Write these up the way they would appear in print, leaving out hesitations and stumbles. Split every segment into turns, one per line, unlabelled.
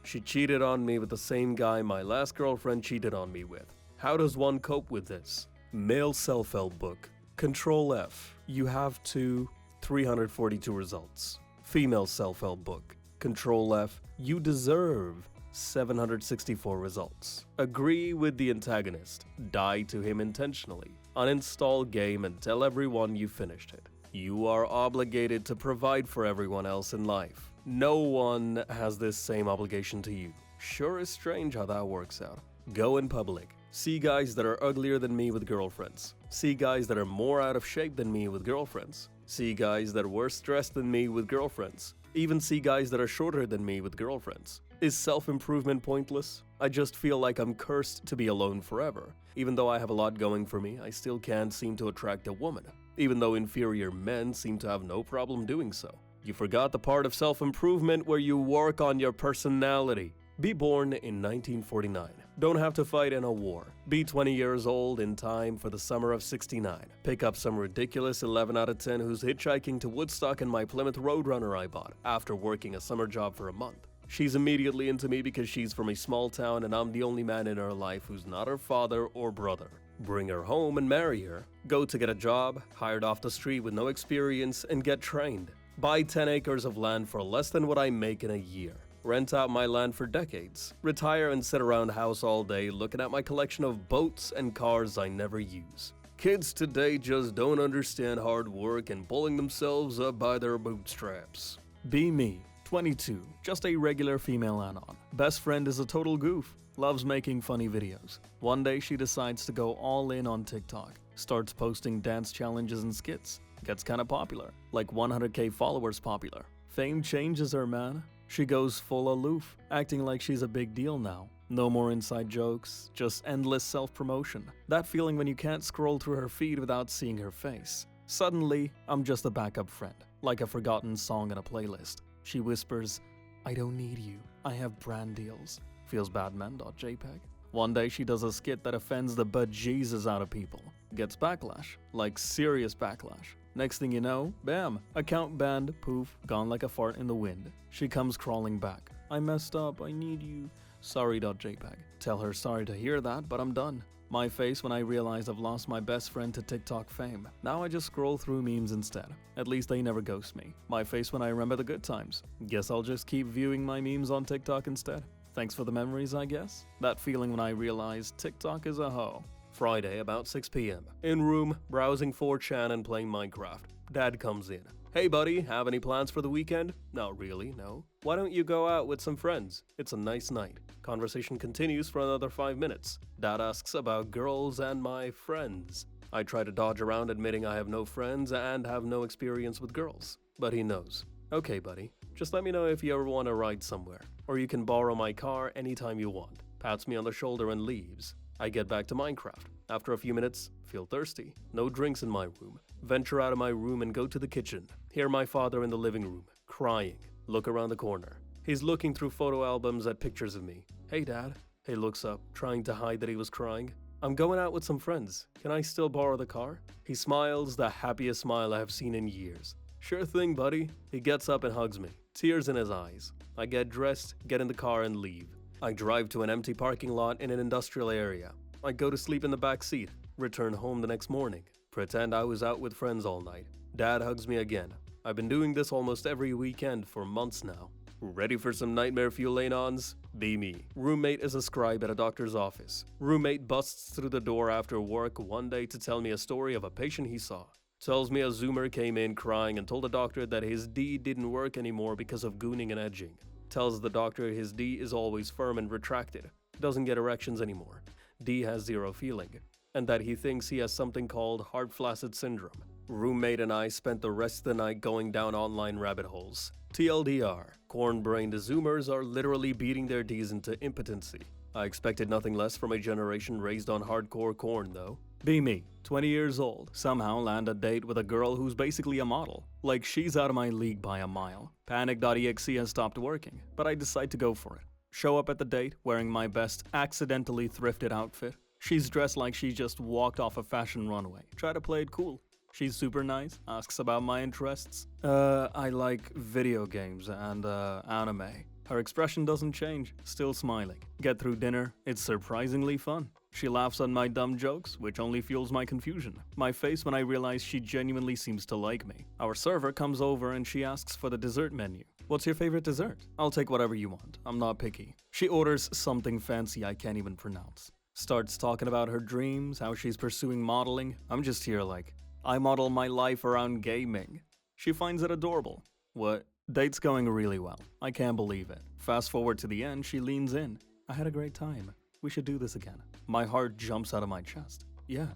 She cheated on me with the same guy my last girlfriend cheated on me with. How does one cope with this? Male self-help book. Control F. You have 342 results. Female self-help book. Control F. You deserve 764 results. Agree with the antagonist. Die to him intentionally. Uninstall game and tell everyone you finished it. You are obligated to provide for everyone else in life. No one has this same obligation to you. Sure is strange how that works out. Go in public. See guys that are uglier than me with girlfriends. See guys that are more out of shape than me with girlfriends. See guys that are worse stressed than me with girlfriends. Even see guys that are shorter than me with girlfriends. Is self-improvement pointless? I just feel like I'm cursed to be alone forever. Even though I have a lot going for me, I still can't seem to attract a woman. Even though inferior men seem to have no problem doing so. You forgot the part of self-improvement where you work on your personality. Be born in 1949. Don't have to fight in a war. Be 20 years old in time for the summer of '69. Pick up some ridiculous 11 out of 10 who's hitchhiking to Woodstock in my Plymouth Roadrunner I bought after working a summer job for a month. She's immediately into me because she's from a small town and I'm the only man in her life who's not her father or brother. Bring her home and marry her. Go to get a job, hired off the street with no experience, and get trained. Buy 10 acres of land for less than what I make in a year. Rent out my land for decades. Retire and sit around house all day looking at my collection of boats and cars I never use. Kids today just don't understand hard work and pulling themselves up by their bootstraps. Be me. 22. Just a regular female anon. Best friend is a total goof. Loves making funny videos. One day she decides to go all in on TikTok. Starts posting dance challenges and skits. Gets kinda popular. Like 100k followers popular. Fame changes her, man. She goes full aloof, acting like she's a big deal now. No more inside jokes, just endless self-promotion. That feeling when you can't scroll through her feed without seeing her face. Suddenly, I'm just a backup friend, like a forgotten song in a playlist. She whispers, I don't need you, I have brand deals. Feelsbadman.jpg. One day she does a skit that offends the bejesus out of people. Gets backlash, like serious backlash. Next thing you know, bam, account banned, poof, gone like a fart in the wind. She comes crawling back. I messed up, I need you. Sorry.jpg. Tell her sorry to hear that, but I'm done. My face when I realize I've lost my best friend to TikTok fame. Now I just scroll through memes instead. At least they never ghost me. My face when I remember the good times. Guess I'll just keep viewing my memes on TikTok instead. Thanks for the memories, I guess. That feeling when I realize TikTok is a hoe. Friday, about 6 p.m. In room, browsing 4Chan and playing Minecraft. Dad comes in. Hey buddy, have any plans for the weekend? Not really, no. Why don't you go out with some friends? It's a nice night. Conversation continues for another 5 minutes. Dad asks about girls and my friends. I try to dodge around admitting I have no friends and have no experience with girls. But he knows. Okay buddy, just let me know if you ever want to ride somewhere. Or you can borrow my car anytime you want. Pats me on the shoulder and leaves. I get back to Minecraft. After a few minutes, feel thirsty. No drinks in my room. Venture out of my room and go to the kitchen. Hear my father in the living room, crying. Look around the corner. He's looking through photo albums at pictures of me. Hey dad. He looks up, trying to hide that he was crying. I'm going out with some friends. Can I still borrow the car? He smiles, the happiest smile I have seen in years. Sure thing, buddy. He gets up and hugs me. Tears in his eyes. I get dressed, get in the car and leave. I drive to an empty parking lot in an industrial area. I go to sleep in the back seat, return home the next morning, pretend I was out with friends all night. Dad hugs me again. I've been doing this almost every weekend for months now. Ready for some nightmare fuel lane-ons? Be me. Roommate is a scribe at a doctor's office. Roommate busts through the door after work one day to tell me a story of a patient he saw. Tells me a Zoomer came in crying and told the doctor that his D didn't work anymore because of gooning and edging. Tells the doctor his D is always firm and retracted. Doesn't get erections anymore. D has zero feeling. And that he thinks he has something called heart flaccid syndrome. Roommate and I spent the rest of the night going down online rabbit holes. TLDR, corn-brained Zoomers are literally beating their Ds into impotency. I expected nothing less from a generation raised on hardcore corn though. Be me, 20 years old, somehow land a date with a girl who's basically a model. Like she's out of my league by a mile. Panic.exe has stopped working, but I decide to go for it. Show up at the date wearing my best accidentally thrifted outfit. She's dressed like she just walked off a fashion runway. Try to play it cool. She's super nice, asks about my interests. I like video games and anime.
Her expression doesn't change, still smiling. Get through dinner, it's surprisingly fun. She laughs at my dumb jokes, which only fuels my confusion. My face when I realize she genuinely seems to like me. Our server comes over and she asks for the dessert menu. What's your favorite dessert? I'll take whatever you want. I'm not picky. She orders something fancy I can't even pronounce. Starts talking about her dreams, how she's pursuing modeling. I'm just here like, I model my life around gaming. She finds it adorable. What? Date's going really well. I can't believe it. Fast forward to the end, she leans in. I had a great time. We should do this again. My heart jumps out of my chest. Yeah,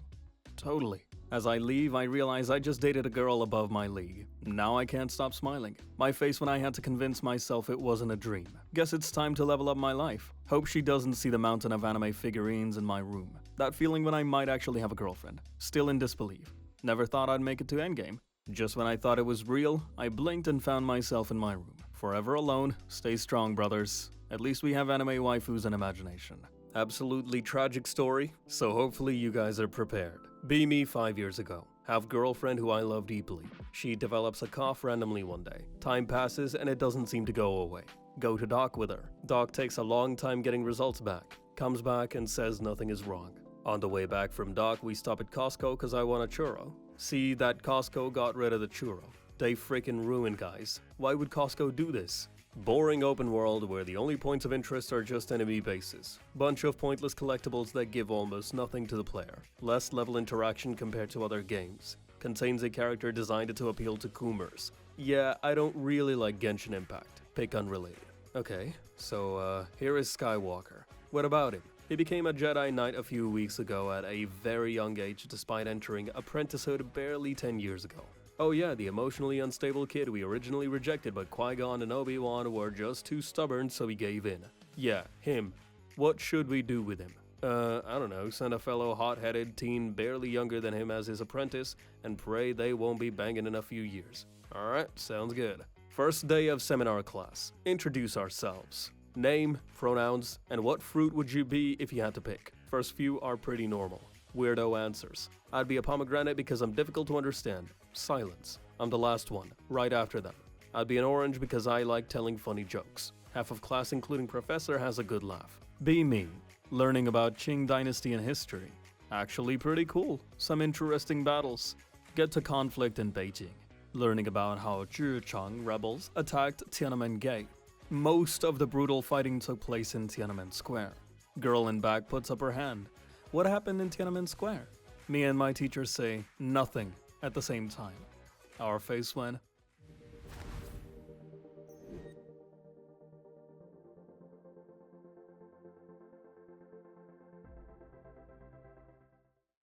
totally. As I leave, I realize I just dated a girl above my league. Now I can't stop smiling. My face when I had to convince myself it wasn't a dream. Guess it's time to level up my life. Hope she doesn't see the mountain of anime figurines in my room. That feeling when I might actually have a girlfriend. Still in disbelief. Never thought I'd make it to endgame. Just when I thought it was real, I blinked and found myself in my room. Forever alone. Stay strong, brothers. At least we have anime waifus and imagination.
Absolutely tragic story, so hopefully you guys are prepared. Be me 5 years ago. Have girlfriend who I love deeply. She develops a cough randomly one day. Time passes and it doesn't seem to go away. Go to doc with her. Doc takes a long time getting results back. Comes back and says nothing is wrong. On the way back from doc, we stop at Costco cause I want a churro. See that Costco got rid of the churro. They freaking ruined, guys. Why would Costco do this? Boring open world where the only points of interest are just enemy bases. Bunch of pointless collectibles that give almost nothing to the player. Less level interaction compared to other games. Contains a character designed to appeal to Coomers. Yeah, I don't really like Genshin Impact. Pick unrelated. Okay, so here is Skywalker. What about him? He became a Jedi Knight a few weeks ago at a very young age despite entering apprenticehood barely 10 years ago. Oh yeah, the emotionally unstable kid we originally rejected but Qui-Gon and Obi-Wan were just too stubborn so he gave in. Yeah, him. What should we do with him? I don't know, send a fellow hot-headed teen barely younger than him as his apprentice and pray they won't be banging in a few years. Alright, sounds good. First day of seminar class. Introduce ourselves. Name, pronouns, and what fruit would you be if you had to pick? First few are pretty normal. Weirdo answers. I'd be a pomegranate because I'm difficult to understand. Silence. I'm the last one, right after them. I'd be an orange because I like telling funny jokes. Half of class, including professor, has a good laugh. Be me. Learning about Qing dynasty and history. Actually pretty cool. Some interesting battles. Get to conflict in Beijing. Learning about how Zhicheng rebels attacked Tiananmen Gate. Most of the brutal fighting took place in Tiananmen Square. Girl in back puts up her hand. What happened in Tiananmen Square? Me and my teacher say nothing at the same time. Our face went,